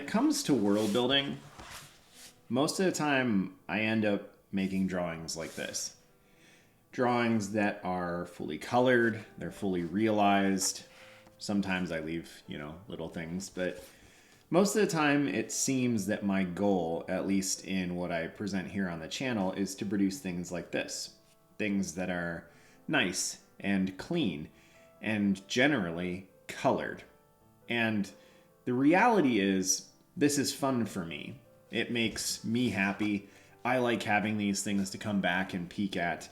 it comes to world building, most of the time I end up making drawings like this. Drawings that are fully colored, they're fully realized. Sometimes I leave, little things, but most of the time it seems that my goal, at least in what I present here on the channel, is to produce things like this. Things that are nice and clean and generally colored. And the reality is, this is fun for me. It makes me happy. I like having these things to come back and peek at.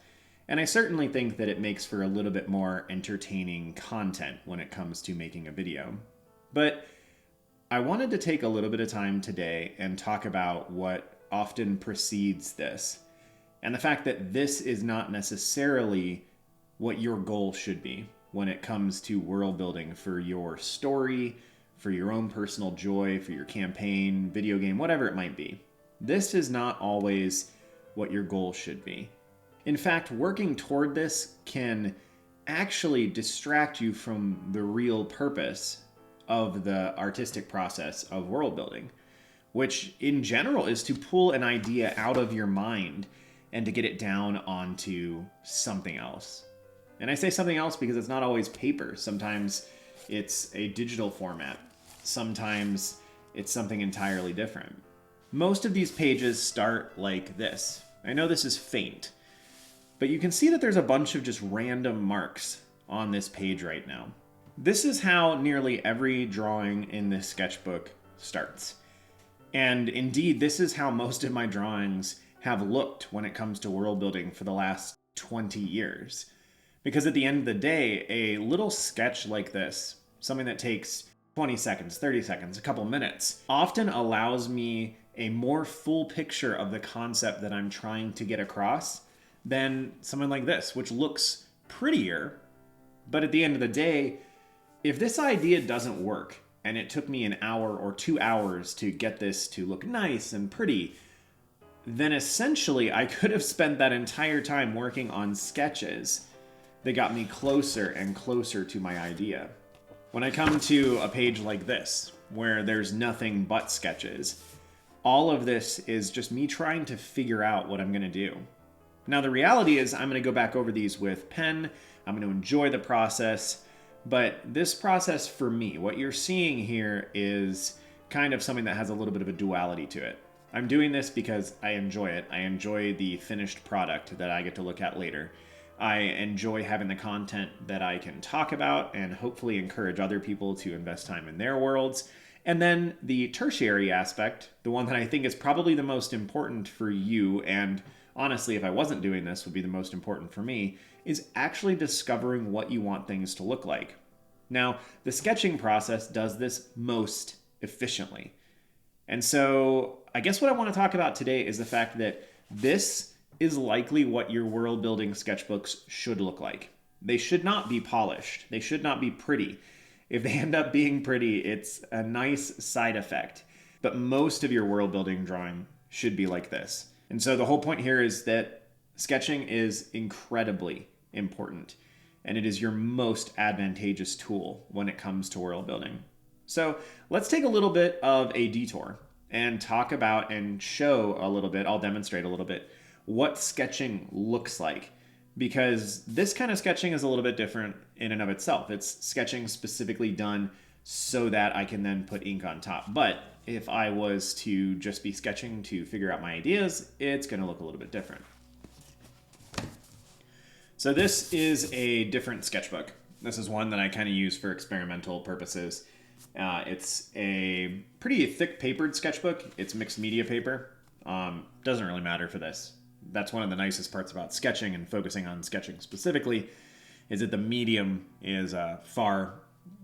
And I certainly think that it makes for a little bit more entertaining content when it comes to making a video. But I wanted to take a little bit of time today and talk about what often precedes this. And the fact that this is not necessarily what your goal should be when it comes to world building for your story, for your own personal joy, for your campaign, video game, whatever it might be. This is not always what your goal should be. In fact, working toward this can actually distract you from the real purpose of the artistic process of world building, which in general is to pull an idea out of your mind and to get it down onto something else. And I say something else because it's not always paper. Sometimes it's a digital format. Sometimes it's something entirely different. Most of these pages start like this. I know this is faint, but you can see that there's a bunch of just random marks on this page right now. This is how nearly every drawing in this sketchbook starts. And indeed, this is how most of my drawings have looked when it comes to world building for the last 20 years. Because at the end of the day, a little sketch like this, something that takes 20 seconds, 30 seconds, a couple minutes, often allows me a more full picture of the concept that I'm trying to get across than something like this, which looks prettier. But at the end of the day, if this idea doesn't work, and it took me an hour or 2 hours to get this to look nice and pretty, then essentially I could have spent that entire time working on sketches that got me closer and closer to my idea. When I come to a page like this, where there's nothing but sketches, all of this is just me trying to figure out what I'm going to do. Now the reality is I'm going to go back over these with pen, I'm going to enjoy the process, but this process for me, what you're seeing here is kind of something that has a little bit of a duality to it. I'm doing this because I enjoy it. I enjoy the finished product that I get to look at later. I enjoy having the content that I can talk about and hopefully encourage other people to invest time in their worlds. And then the tertiary aspect, the one that I think is probably the most important for you, and honestly, if I wasn't doing this, would be the most important for me, is actually discovering what you want things to look like. Now, the sketching process does this most efficiently. And so I guess what I want to talk about today is the fact that this is likely what your world building sketchbooks should look like. They should not be polished. They should not be pretty. If they end up being pretty, it's a nice side effect. But most of your world building drawing should be like this. And so the whole point here is that sketching is incredibly important, and it is your most advantageous tool when it comes to world building. So let's take a little bit of a detour and talk about and show a little bit, I'll demonstrate a little bit, what sketching looks like. Because this kind of sketching is a little bit different in and of itself. It's sketching specifically done so that I can then put ink on top. But if I was to just be sketching to figure out my ideas, it's going to look a little bit different. So this is a different sketchbook. This is one that I kind of use for experimental purposes. It's a pretty thick papered sketchbook. It's mixed media paper. Doesn't really matter for this. That's one of the nicest parts about sketching and focusing on sketching specifically, is that the medium is far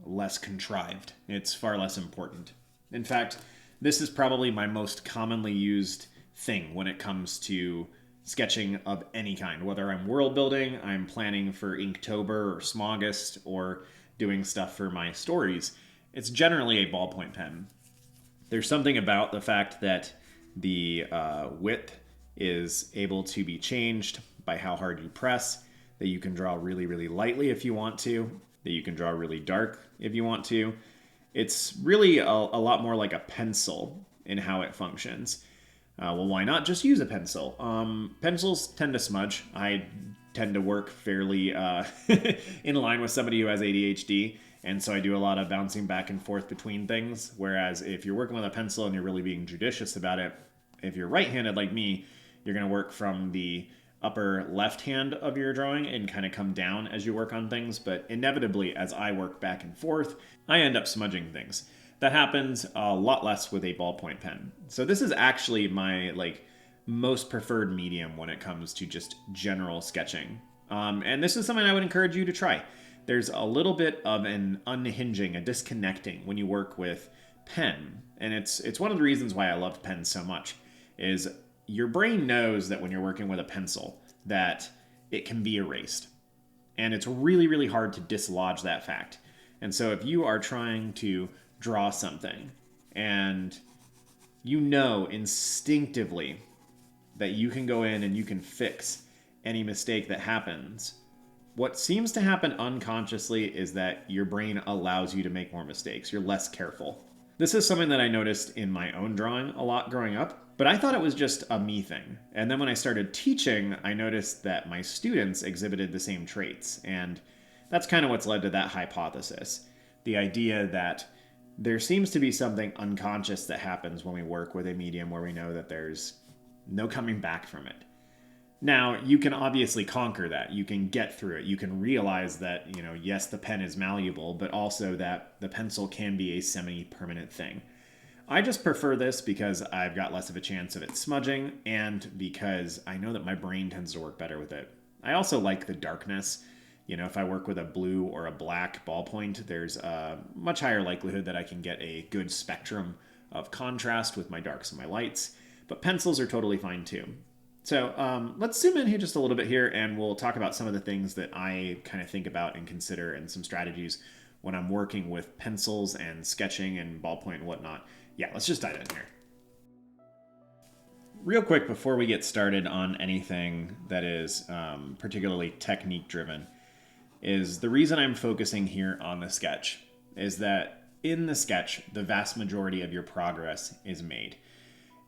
less contrived. It's far less important. In fact, this is probably my most commonly used thing when it comes to sketching of any kind, whether I'm world building, I'm planning for Inktober or Smogist, or doing stuff for my stories. It's generally a ballpoint pen. There's something about the fact that the width is able to be changed by how hard you press, that you can draw really, really lightly if you want to, that you can draw really dark if you want to. It's really a lot more like a pencil in how it functions. Well, why not just use a pencil? Pencils tend to smudge. I tend to work fairly in line with somebody who has ADHD, and so I do a lot of bouncing back and forth between things. Whereas if you're working with a pencil and you're really being judicious about it, if you're right-handed like me, you're going to work from the upper left hand of your drawing and kind of come down as you work on things. But inevitably, as I work back and forth, I end up smudging things. That happens a lot less with a ballpoint pen. So this is actually my most preferred medium when it comes to just general sketching. And this is something I would encourage you to try. There's a little bit of an unhinging, a disconnecting when you work with pen. And it's one of the reasons why I loved pens so much, is your brain knows that when you're working with a pencil that it can be erased. And it's really, really hard to dislodge that fact. And so if you are trying to draw something and you know instinctively that you can go in and you can fix any mistake that happens, what seems to happen unconsciously is that your brain allows you to make more mistakes. You're less careful. This is something that I noticed in my own drawing a lot growing up, but I thought it was just a me thing. And then when I started teaching, I noticed that my students exhibited the same traits. And that's kind of what's led to that hypothesis. The idea that there seems to be something unconscious that happens when we work with a medium where we know that there's no coming back from it. Now, you can obviously conquer that. You can get through it. You can realize that, yes, the pen is malleable, but also that the pencil can be a semi-permanent thing. I just prefer this because I've got less of a chance of it smudging, and because I know that my brain tends to work better with it. I also like the darkness. If I work with a blue or a black ballpoint, there's a much higher likelihood that I can get a good spectrum of contrast with my darks and my lights. But pencils are totally fine too. So let's zoom in here just a little bit here, and we'll talk about some of the things that I kind of think about and consider, and some strategies when I'm working with pencils and sketching and ballpoint and whatnot. Yeah, let's just dive in here. Real quick before we get started on anything that is particularly technique driven, is the reason I'm focusing here on the sketch is that in the sketch, the vast majority of your progress is made.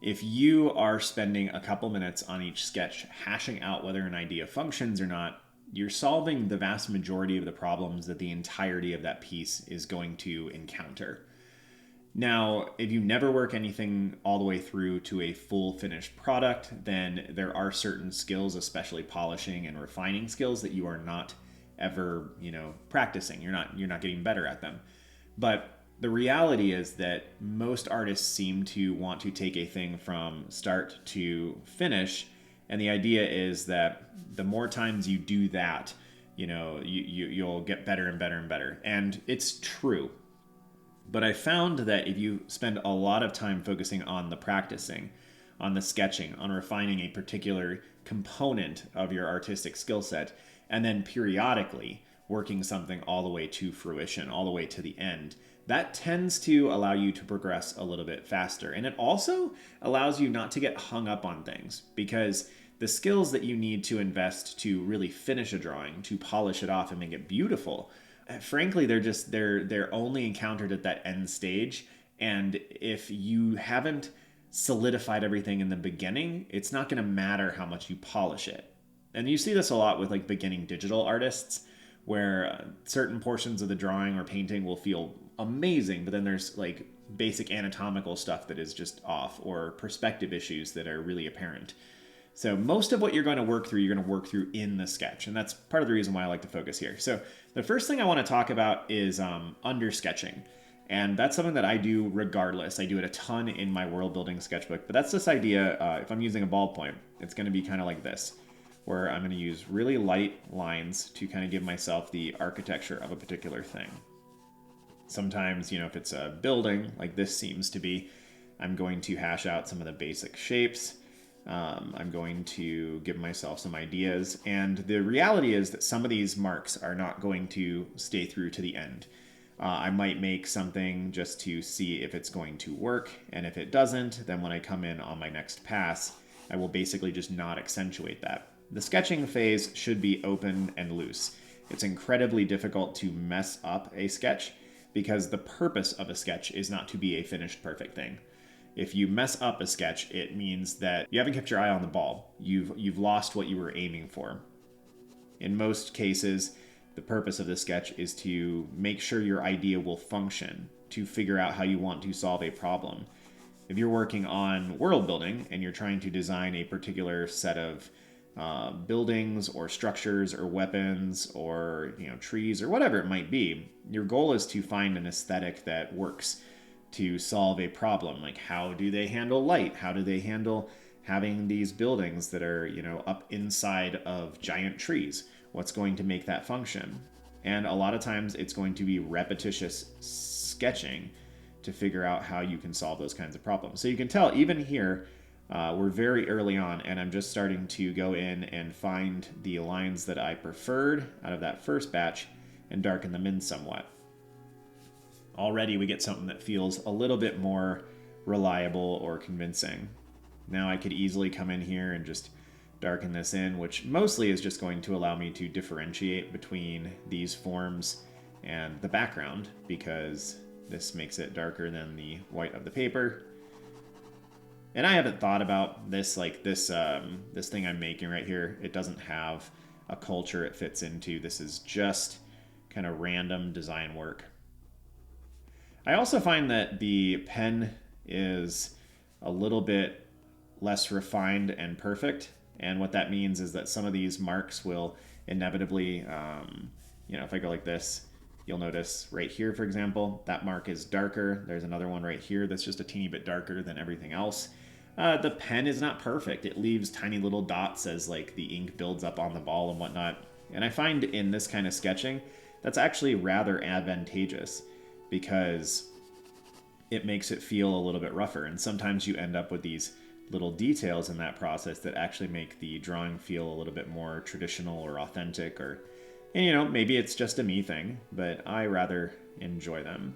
If you are spending a couple minutes on each sketch hashing out whether an idea functions or not, you're solving the vast majority of the problems that the entirety of that piece is going to encounter. Now, if you never work anything all the way through to a full finished product, then there are certain skills, especially polishing and refining skills, that you are not ever, practicing. You're not getting better at them. But the reality is that most artists seem to want to take a thing from start to finish, and the idea is that the more times you do that, you'll get better and better and better. And it's true. But I found that if you spend a lot of time focusing on the practicing, on the sketching, on refining a particular component of your artistic skill set, and then periodically working something all the way to fruition, all the way to the end, that tends to allow you to progress a little bit faster. And it also allows you not to get hung up on things, because the skills that you need to invest to really finish a drawing, to polish it off and make it beautiful, frankly, they're only encountered at that end stage. And if you haven't solidified everything in the beginning, it's not going to matter how much you polish it. And you see this a lot with beginning digital artists, where certain portions of the drawing or painting will feel amazing, but then there's basic anatomical stuff that is just off, or perspective issues that are really apparent. So most of what you're going to work through, you're going to work through in the sketch. And that's part of the reason why I like to focus here. So the first thing I want to talk about is undersketching. And that's something that I do regardless. I do it a ton in my world building sketchbook. But that's this idea, if I'm using a ballpoint, it's going to be kind of like this, where I'm going to use really light lines to kind of give myself the architecture of a particular thing. Sometimes, if it's a building, like this seems to be, I'm going to hash out some of the basic shapes. I'm going to give myself some ideas. And the reality is that some of these marks are not going to stay through to the end. I might make something just to see if it's going to work. And if it doesn't, then when I come in on my next pass, I will basically just not accentuate that. The sketching phase should be open and loose. It's incredibly difficult to mess up a sketch because the purpose of a sketch is not to be a finished perfect thing. If you mess up a sketch, it means that you haven't kept your eye on the ball. You've lost what you were aiming for. In most cases, the purpose of the sketch is to make sure your idea will function, to figure out how you want to solve a problem. If you're working on world building and you're trying to design a particular set of buildings or structures or weapons or trees or whatever it might be, your goal is to find an aesthetic that works to solve a problem. Like, how do they handle light? How do they handle having these buildings that are up inside of giant trees? What's going to make that function? And a lot of times it's going to be repetitious sketching to figure out how you can solve those kinds of problems. So you can tell even here, we're very early on, and I'm just starting to go in and find the lines that I preferred out of that first batch and darken them in somewhat. Already we get something that feels a little bit more reliable or convincing. Now I could easily come in here and just darken this in, which mostly is just going to allow me to differentiate between these forms and the background, because this makes it darker than the white of the paper. And I haven't thought about this, like this thing I'm making right here. It doesn't have a culture it fits into. This is just kind of random design work. I also find that the pen is a little bit less refined and perfect. And what that means is that some of these marks will inevitably, if I go like this, you'll notice right here, for example, that mark is darker. There's another one right here that's just a teeny bit darker than everything else. The pen is not perfect. It leaves tiny little dots as like the ink builds up on the ball and whatnot. And I find in this kind of sketching, that's actually rather advantageous because it makes it feel a little bit rougher. And sometimes you end up with these little details in that process that actually make the drawing feel a little bit more traditional or authentic, or, maybe it's just a me thing, but I rather enjoy them.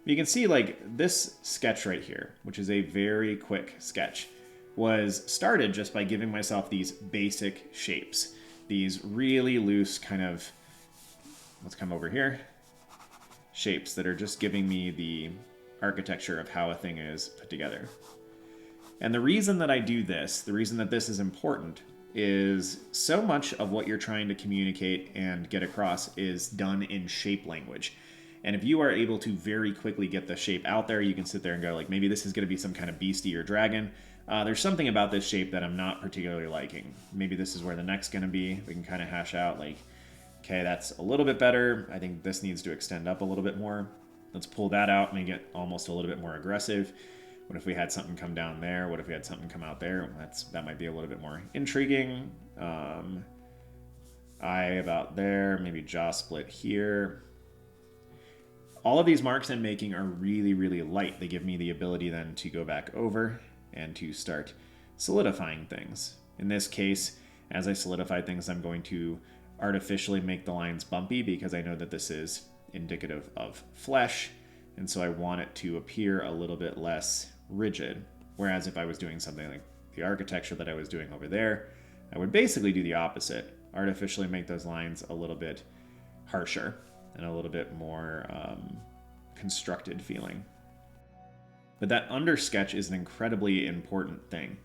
You can see like this sketch right here, which is a very quick sketch, was started just by giving myself these basic shapes, these really loose kind of, let's come over here, shapes that are just giving me the architecture of how a thing is put together. And the reason that I do this, the reason that this is important, is so much of what you're trying to communicate and get across is done in shape language. And if you are able to very quickly get the shape out there, you can sit there and go like, maybe this is going to be some kind of beastie or dragon. There's something about this shape that I'm not particularly liking. Maybe this is where the neck's going to be. We can kind of hash out like, okay, that's a little bit better. I think this needs to extend up a little bit more. Let's pull that out and make it almost a little bit more aggressive. What if we had something come down there? What if we had something come out there? That might be a little bit more intriguing. Eye about there, maybe jaw split here. All of these marks I'm making are really, really light. They give me the ability then to go back over and to start solidifying things. In this case, as I solidify things, I'm going to artificially make the lines bumpy because I know that this is indicative of flesh, and so I want it to appear a little bit less rigid. Whereas if I was doing something like the architecture that I was doing over there, I would basically do the opposite. Artificially make those lines a little bit harsher and a little bit more constructed feeling. But that undersketch is an incredibly important thing.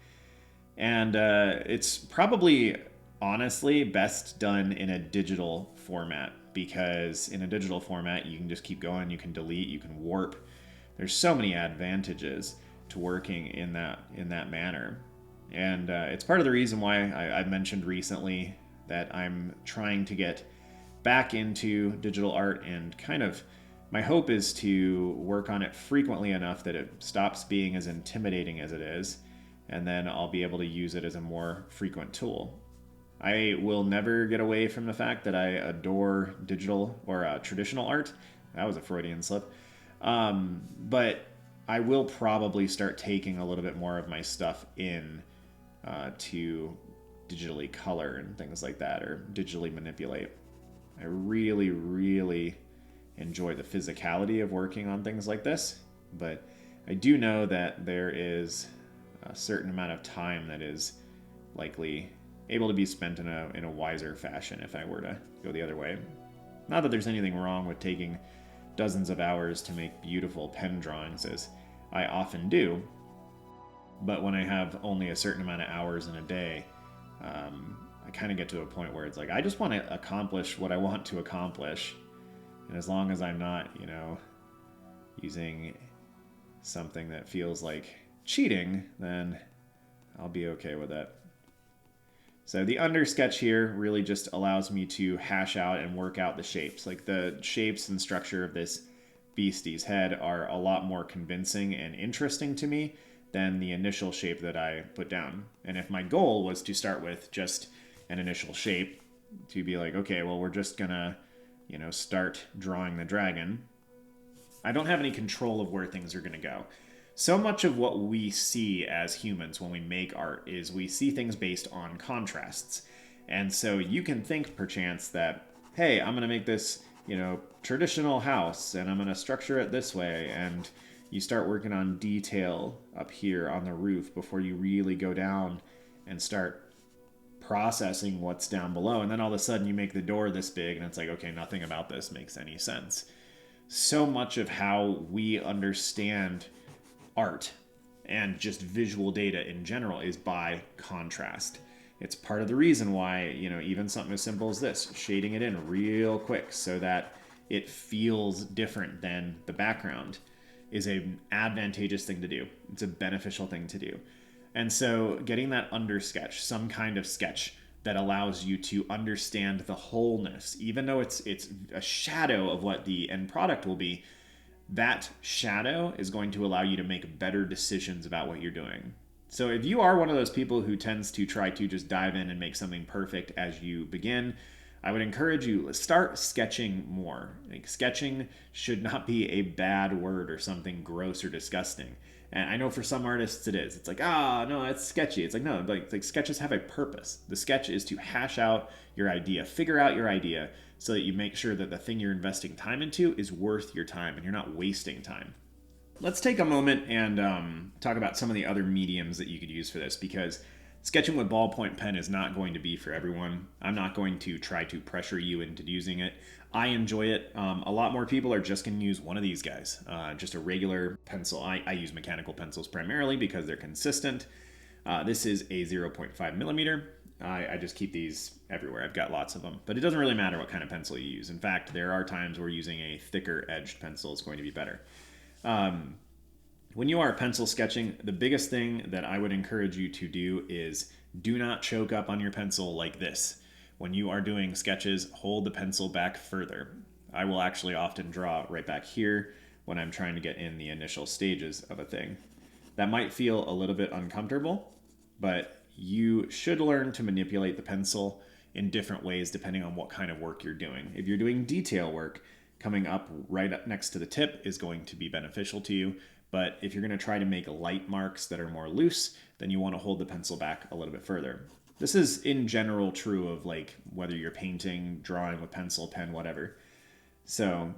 And it's probably, honestly, best done in a digital format, because in a digital format, you can just keep going, you can delete, you can warp. There's so many advantages to working in that manner. And it's part of the reason why I've mentioned recently that I'm trying to get back into digital art, and kind of my hope is to work on it frequently enough that it stops being as intimidating as it is, and then I'll be able to use it as a more frequent tool. I will never get away from the fact that I adore digital or traditional art. That was a Freudian slip. But I will probably start taking a little bit more of my stuff in to digitally color and things like that, or digitally manipulate. I really, really enjoy the physicality of working on things like this, but I do know that there is a certain amount of time that is likely able to be spent in a wiser fashion if I were to go the other way. Not that there's anything wrong with taking dozens of hours to make beautiful pen drawings, as I often do. But when I have only a certain amount of hours in a day, I kind of get to a point where it's like, I just want to accomplish what I want to accomplish. And as long as I'm not, using something that feels like cheating, then I'll be okay with it. So the undersketch here really just allows me to hash out and work out the shapes. Like the shapes and structure of this beastie's head are a lot more convincing and interesting to me than the initial shape that I put down. And if my goal was to start with just an initial shape, to be like, okay, well, we're just gonna, start drawing the dragon, I don't have any control of where things are gonna go. So much of what we see as humans when we make art is we see things based on contrasts. And so you can think perchance that, hey, I'm going to make this, traditional house and I'm going to structure it this way. And you start working on detail up here on the roof before you really go down and start processing what's down below. And then all of a sudden you make the door this big and it's like, okay, nothing about this makes any sense. So much of how we understand art and just visual data in general is by contrast. It's part of the reason why, even something as simple as this, shading it in real quick so that it feels different than the background, is an advantageous thing to do. It's a beneficial thing to do. And so getting that undersketch, some kind of sketch that allows you to understand the wholeness, even though it's a shadow of what the end product will be, that shadow is going to allow you to make better decisions about what you're doing. So if you are one of those people who tends to try to just dive in and make something perfect as you begin, I would encourage you, start sketching more. Like, sketching should not be a bad word or something gross or disgusting. And I know for some artists it is. It's like, no, it's sketchy. It's like, no, like sketches have a purpose. The sketch is to hash out your idea, figure out your idea, so that you make sure that the thing you're investing time into is worth your time and you're not wasting time. Let's take a moment and talk about some of the other mediums that you could use for this, because sketching with ballpoint pen is not going to be for everyone. I'm not going to try to pressure you into using it. I enjoy it. A lot more people are just going to use one of these guys, just a regular pencil. I use mechanical pencils primarily because they're consistent. This is a 0.5 millimeter. I just keep these everywhere. I've got lots of them. But it doesn't really matter what kind of pencil you use. In fact, there are times where using a thicker edged pencil is going to be better. When you are pencil sketching, the biggest thing that I would encourage you to do is do not choke up on your pencil like this. When you are doing sketches, hold the pencil back further. I will actually often draw right back here when I'm trying to get in the initial stages of a thing. That might feel a little bit uncomfortable, but you should learn to manipulate the pencil in different ways depending on what kind of work you're doing. If you're doing detail work, coming up right up next to the tip is going to be beneficial to you. But if you're going to try to make light marks that are more loose, then you want to hold the pencil back a little bit further. This is in general true of like whether you're painting, drawing with pencil, pen, whatever. So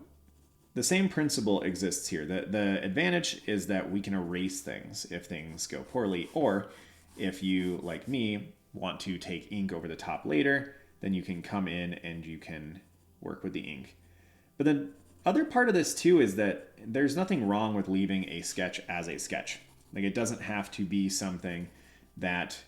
the same principle exists here. The advantage is that we can erase things if things go poorly, or if you, like me, want to take ink over the top later, then you can come in and you can work with the ink. But the other part of this too is that there's nothing wrong with leaving a sketch as a sketch. Like, it doesn't have to be something that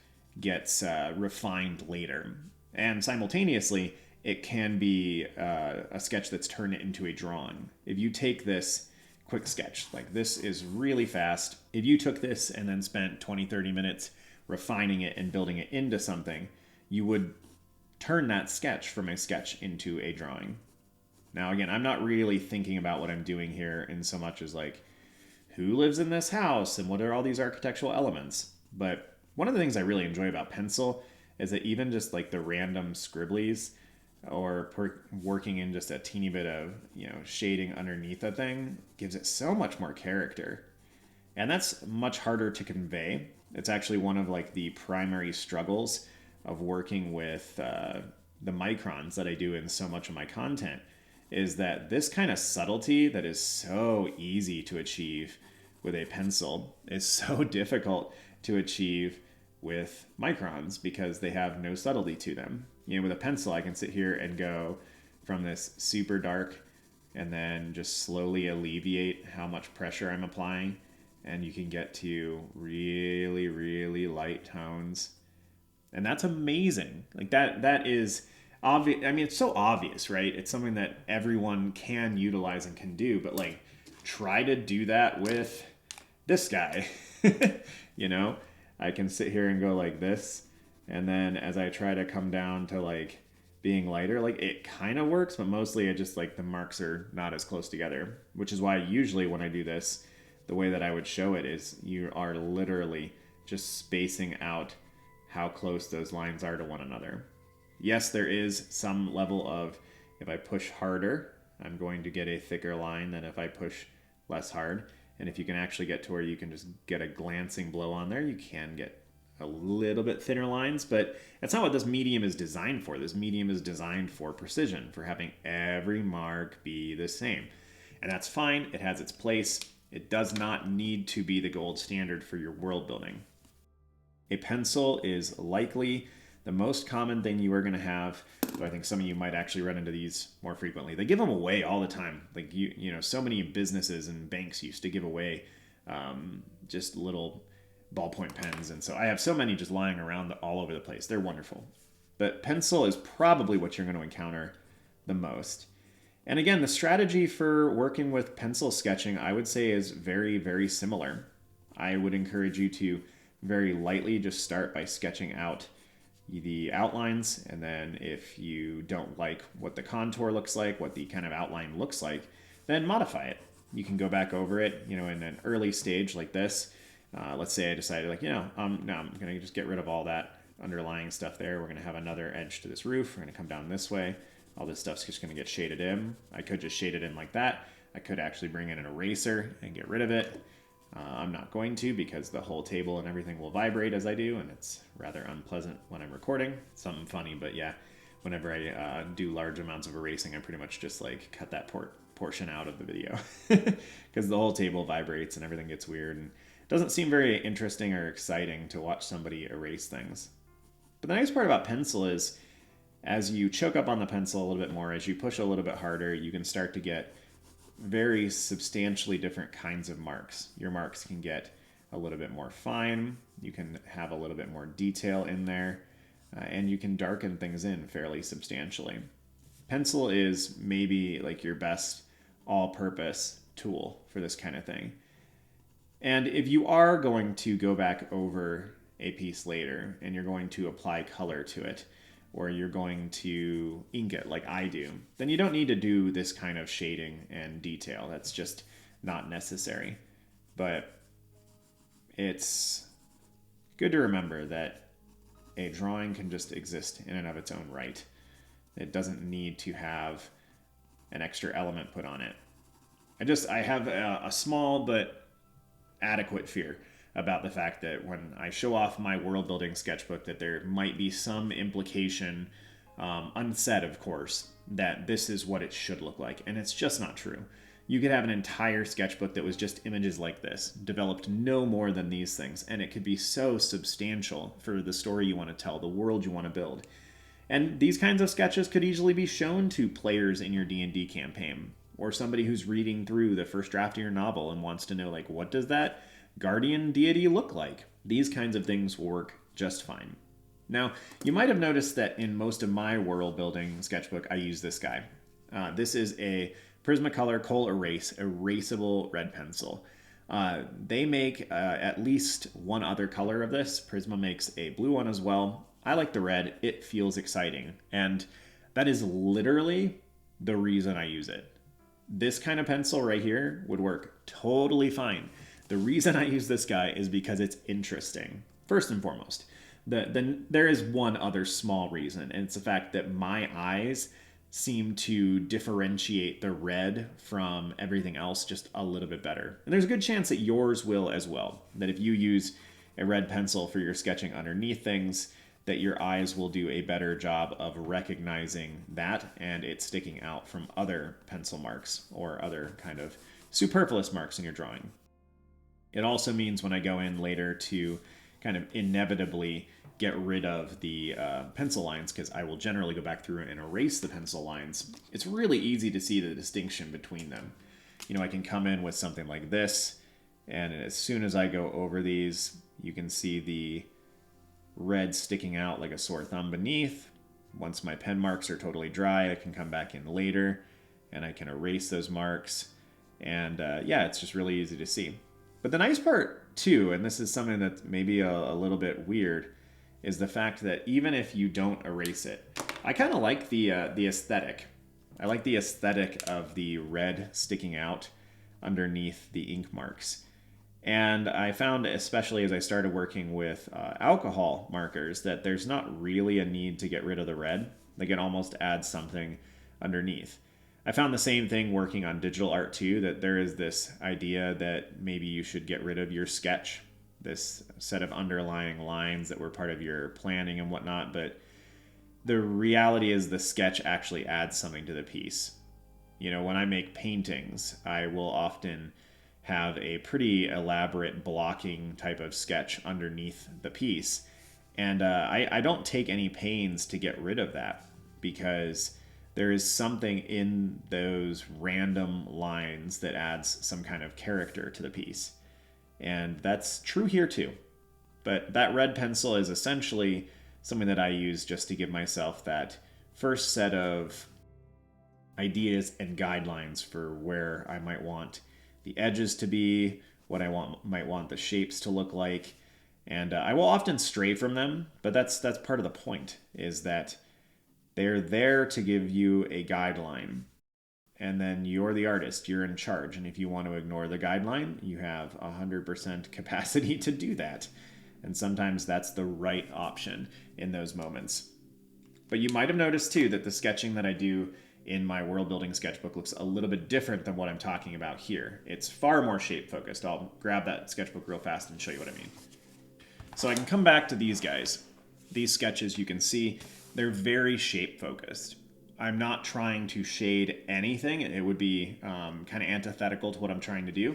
gets refined later. And simultaneously, it can be a sketch that's turned into a drawing. If you take this quick sketch, like this is really fast. If you took this and then spent 20, 30 minutes refining it and building it into something, you would turn that sketch from a sketch into a drawing. Now, again, I'm not really thinking about what I'm doing here in so much as like, who lives in this house and what are all these architectural elements? But one of the things I really enjoy about pencil is that even just like the random scribblies or working in just a teeny bit of, shading underneath a thing gives it so much more character. And that's much harder to convey. It's actually one of like the primary struggles of working with the microns that I do in so much of my content, is that this kind of subtlety that is so easy to achieve with a pencil is so difficult to achieve with microns because they have no subtlety to them. With a pencil, I can sit here and go from this super dark and then just slowly alleviate how much pressure I'm applying. And you can get to really, really light tones. And that's amazing. Like that is obvious. I mean, it's so obvious, right? It's something that everyone can utilize and can do, but like try to do that with this guy. You know, I can sit here and go like this, and then as I try to come down to like being lighter, like it kind of works, but mostly I just like the marks are not as close together, which is why usually when I do this, the way that I would show it is you are literally just spacing out how close those lines are to one another. Yes, there is some level of, if I push harder, I'm going to get a thicker line than if I push less hard. And if you can actually get to where you can just get a glancing blow on there, you can get a little bit thinner lines, but that's not what this medium is designed for. This medium is designed for precision, for having every mark be the same. And that's fine. It has its place. It does not need to be the gold standard for your world building. A pencil is likely the most common thing you are going to have. So I think some of you might actually run into these more frequently. They give them away all the time. Like you know, so many businesses and banks used to give away just little ballpoint pens, and so I have so many just lying around all over the place. They're wonderful, but pencil is probably what you're going to encounter the most. And again, the strategy for working with pencil sketching, I would say, is very, very similar. I would encourage you to very lightly just start by sketching out the outlines, and then if you don't like what the contour looks like, what the kind of outline looks like, then modify it. You can go back over it, you know, in an early stage like this. Let's say I decided like, no, I'm going to just get rid of all that underlying stuff there. We're going to have another edge to this roof. We're going to come down this way. All this stuff's just going to get shaded in. I could just shade it in like that. I could actually bring in an eraser and get rid of it. I'm not going to, because the whole table and everything will vibrate as I do, and it's rather unpleasant when I'm recording. Something funny, but yeah, whenever I do large amounts of erasing, I pretty much just like cut that portion out of the video because the whole table vibrates and everything gets weird, and it doesn't seem very interesting or exciting to watch somebody erase things. But the nice part about pencil is, as you choke up on the pencil a little bit more, as you push a little bit harder, you can start to get very substantially different kinds of marks. Your marks can get a little bit more fine, you can have a little bit more detail in there, and you can darken things in fairly substantially. Pencil is maybe like your best all-purpose tool for this kind of thing. And if you are going to go back over a piece later and you're going to apply color to it, or you're going to ink it like I do, then you don't need to do this kind of shading and detail. That's just not necessary. But it's good to remember that a drawing can just exist in and of its own right. It doesn't need to have an extra element put on it. I have a small but adequate fear about the fact that when I show off my world building sketchbook, that there might be some implication, unsaid of course, that this is what it should look like. And it's just not true. You could have an entire sketchbook that was just images like this, developed no more than these things, and it could be so substantial for the story you want to tell, the world you want to build. And these kinds of sketches could easily be shown to players in your D&D campaign, or somebody who's reading through the first draft of your novel and wants to know, like, what does that guardian deity look like? These kinds of things will work just fine. Now, you might have noticed that in most of my world building sketchbook, I use this guy. This is a Prismacolor Kohl Erase erasable red pencil. They make at least one other color of this. Prisma makes a blue one as well. I like the red. It feels exciting. And that is literally the reason I use it. This kind of pencil right here would work totally fine. The reason I use this guy is because it's interesting, first and foremost. Then there is one other small reason, and it's the fact that my eyes seem to differentiate the red from everything else just a little bit better. And there's a good chance that yours will as well, that if you use a red pencil for your sketching underneath things, that your eyes will do a better job of recognizing that and it sticking out from other pencil marks or other kind of superfluous marks in your drawing. It also means when I go in later to kind of inevitably get rid of the pencil lines, because I will generally go back through and erase the pencil lines, it's really easy to see the distinction between them. You know, I can come in with something like this, and as soon as I go over these, you can see the red sticking out like a sore thumb beneath. Once my pen marks are totally dry, I can come back in later and I can erase those marks. And yeah, it's just really easy to see. But the nice part too, and this is something that's maybe a little bit weird, is the fact that even if you don't erase it, I kind of like the aesthetic. I like the aesthetic of the red sticking out underneath the ink marks. And I found, especially as I started working with alcohol markers, that there's not really a need to get rid of the red. They can almost add something underneath. I found the same thing working on digital art too, that there is this idea that maybe you should get rid of your sketch, this set of underlying lines that were part of your planning and whatnot, but the reality is the sketch actually adds something to the piece. You know, when I make paintings, I will often have a pretty elaborate blocking type of sketch underneath the piece. And I don't take any pains to get rid of that, because there is something in those random lines that adds some kind of character to the piece. And that's true here too. But that red pencil is essentially something that I use just to give myself that first set of ideas and guidelines for where I might want the edges to be, what I might want the shapes to look like. And I will often stray from them, but that's part of the point, is that they're there to give you a guideline. And then you're the artist, you're in charge. And if you want to ignore the guideline, you have 100% capacity to do that. And sometimes that's the right option in those moments. But you might have noticed too that the sketching that I do in my world building sketchbook looks a little bit different than what I'm talking about here. It's far more shape focused. I'll grab that sketchbook real fast and show you what I mean. So I can come back to these guys. These sketches, you can see they're very shape focused. I'm not trying to shade anything. It would be kind of antithetical to what I'm trying to do.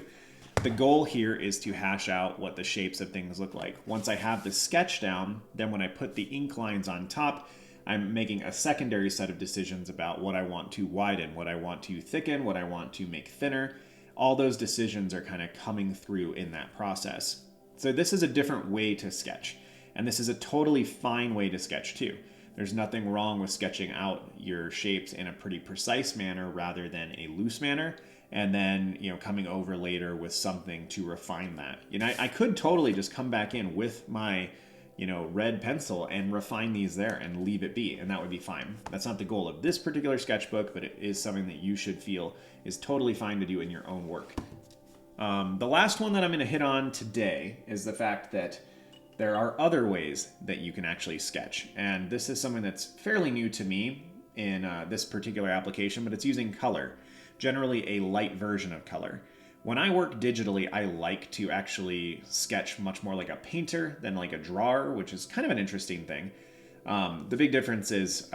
The goal here is to hash out what the shapes of things look like. Once I have the sketch down, then when I put the ink lines on top, I'm making a secondary set of decisions about what I want to widen, what I want to thicken, what I want to make thinner. All those decisions are kind of coming through in that process. So this is a different way to sketch, and this is a totally fine way to sketch too. There's nothing wrong with sketching out your shapes in a pretty precise manner rather than a loose manner, and then, you know, coming over later with something to refine that. You know, I could totally just come back in with my, you know, red pencil and refine these there and leave it be, and that would be fine. That's not the goal of this particular sketchbook, but it is something that you should feel is totally fine to do in your own work. The last one that I'm going to hit on today is the fact that there are other ways that you can actually sketch, and this is something that's fairly new to me in this particular application, but it's using color, generally a light version of color. When I work digitally, I like to actually sketch much more like a painter than like a drawer, which is kind of an interesting thing. The big difference is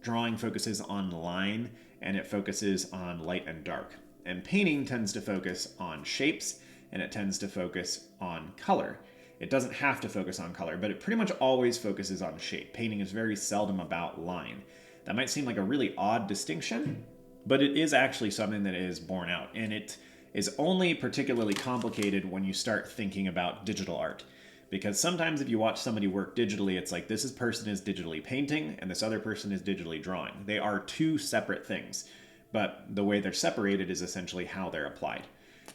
drawing focuses on line and it focuses on light and dark. And painting tends to focus on shapes and it tends to focus on color. It doesn't have to focus on color, but it pretty much always focuses on shape. Painting is very seldom about line. That might seem like a really odd distinction, but it is actually something that is borne out, and it is only particularly complicated when you start thinking about digital art. Because sometimes if you watch somebody work digitally, it's like this person is digitally painting and this other person is digitally drawing. They are two separate things, but the way they're separated is essentially how they're applied.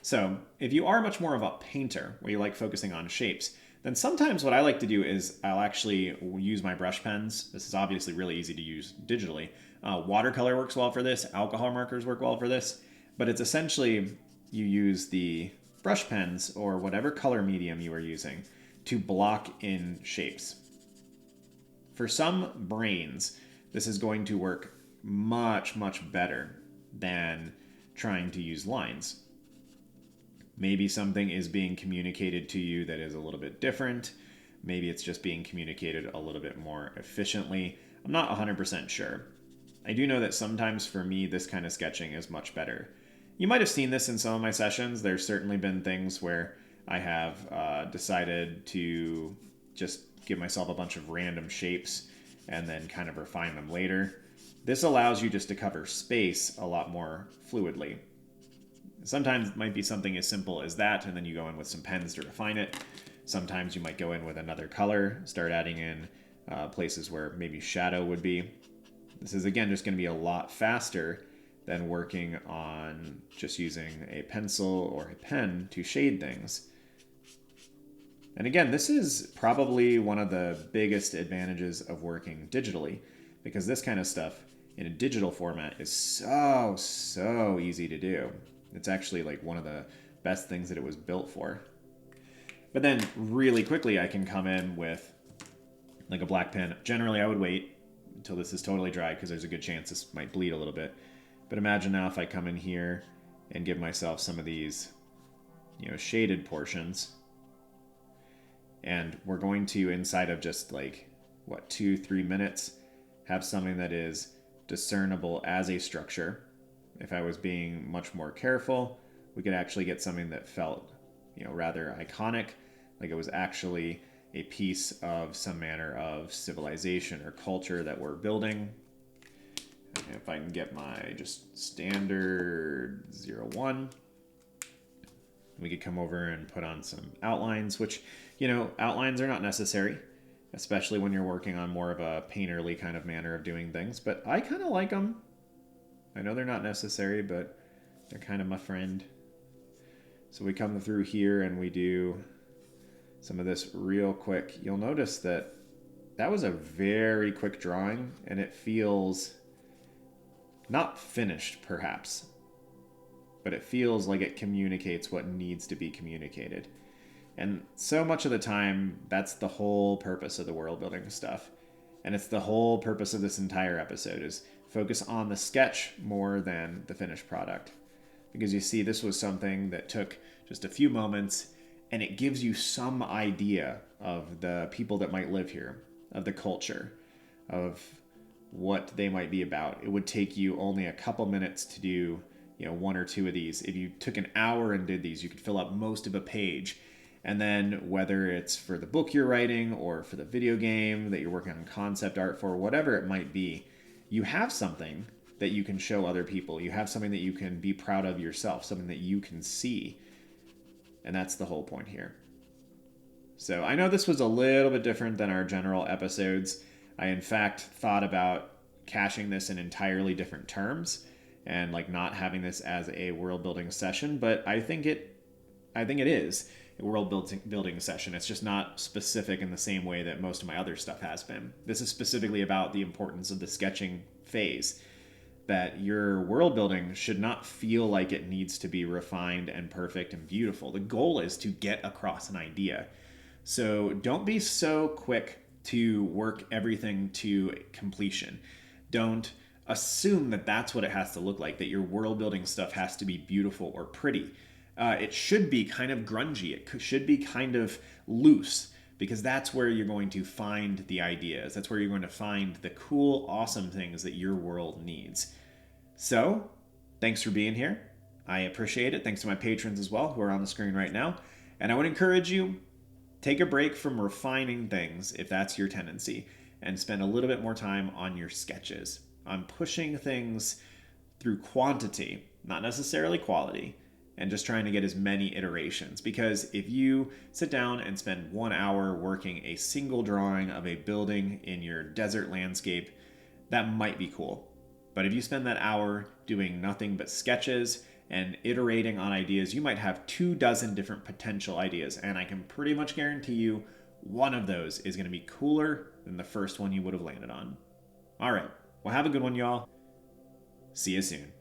So if you are much more of a painter, where you like focusing on shapes, then sometimes what I like to do is I'll actually use my brush pens. This is obviously really easy to use digitally. Watercolor works well for this. Alcohol markers work well for this. But it's essentially you use the brush pens or whatever color medium you are using to block in shapes. For some brains, this is going to work much, much better than trying to use lines. Maybe something is being communicated to you that is a little bit different. Maybe it's just being communicated a little bit more efficiently. I'm not 100% sure. I do know that sometimes for me, this kind of sketching is much better. You might have seen this in some of my sessions. There's certainly been things where I have decided to just give myself a bunch of random shapes and then kind of refine them later. This allows you just to cover space a lot more fluidly. Sometimes it might be something as simple as that, and then you go in with some pens to refine it. Sometimes you might go in with another color, start adding in places where maybe shadow would be. This is, again, just going to be a lot faster than working on just using a pencil or a pen to shade things. And again, this is probably one of the biggest advantages of working digitally, because this kind of stuff in a digital format is so easy to do. It's actually like one of the best things that it was built for. But then really quickly I can come in with like a black pen. Generally I would wait until this is totally dry because there's a good chance this might bleed a little bit. But imagine now if I come in here and give myself some of these, shaded portions. And we're going to, inside of just like, 2-3 minutes, have something that is discernible as a structure. If I was being much more careful, we could actually get something that felt, rather iconic, like it was actually a piece of some manner of civilization or culture that we're building. And if I can get my just standard 01, we could come over and put on some outlines, which, outlines are not necessary, especially when you're working on more of a painterly kind of manner of doing things, but I kind of like them. I know they're not necessary, but they're kind of my friend. So we come through here and we do some of this real quick. You'll notice that was a very quick drawing, and it feels not finished, perhaps, but it feels like it communicates what needs to be communicated. And so much of the time, that's the whole purpose of the world building stuff. And it's the whole purpose of this entire episode, is focus on the sketch more than the finished product. Because you see, this was something that took just a few moments, and it gives you some idea of the people that might live here, of the culture, of what they might be about. It would take you only a couple minutes to do, 1 or 2 of these. If you took an hour and did these, you could fill up most of a page. And then whether it's for the book you're writing or for the video game that you're working on concept art for, whatever it might be, you have something that you can show other people. You have something that you can be proud of yourself, something that you can see. And that's the whole point here. So I know this was a little bit different than our general episodes. I, in fact, thought about caching this in entirely different terms and not having this as a world building session, but I think it is a world building session. It's just not specific in the same way that most of my other stuff has been. This is specifically about the importance of the sketching phase, that your world building should not feel like it needs to be refined and perfect and beautiful. The goal is to get across an idea. So don't be so quick to work everything to completion. Don't assume that that's what it has to look like, that your world building stuff has to be beautiful or pretty. It should be kind of grungy. It should be kind of loose, because that's where you're going to find the ideas. That's where you're going to find the cool, awesome things that your world needs. So, thanks for being here. I appreciate it. Thanks to my patrons as well, who are on the screen right now. And I would encourage you, take a break from refining things, if that's your tendency, and spend a little bit more time on your sketches, on pushing things through quantity, not necessarily quality, and just trying to get as many iterations. Because if you sit down and spend 1 hour working a single drawing of a building in your desert landscape, that might be cool. But if you spend that hour doing nothing but sketches and iterating on ideas, you might have 24 different potential ideas. And I can pretty much guarantee you one of those is going to be cooler than the first one you would have landed on. All right. Well, have a good one, y'all. See you soon.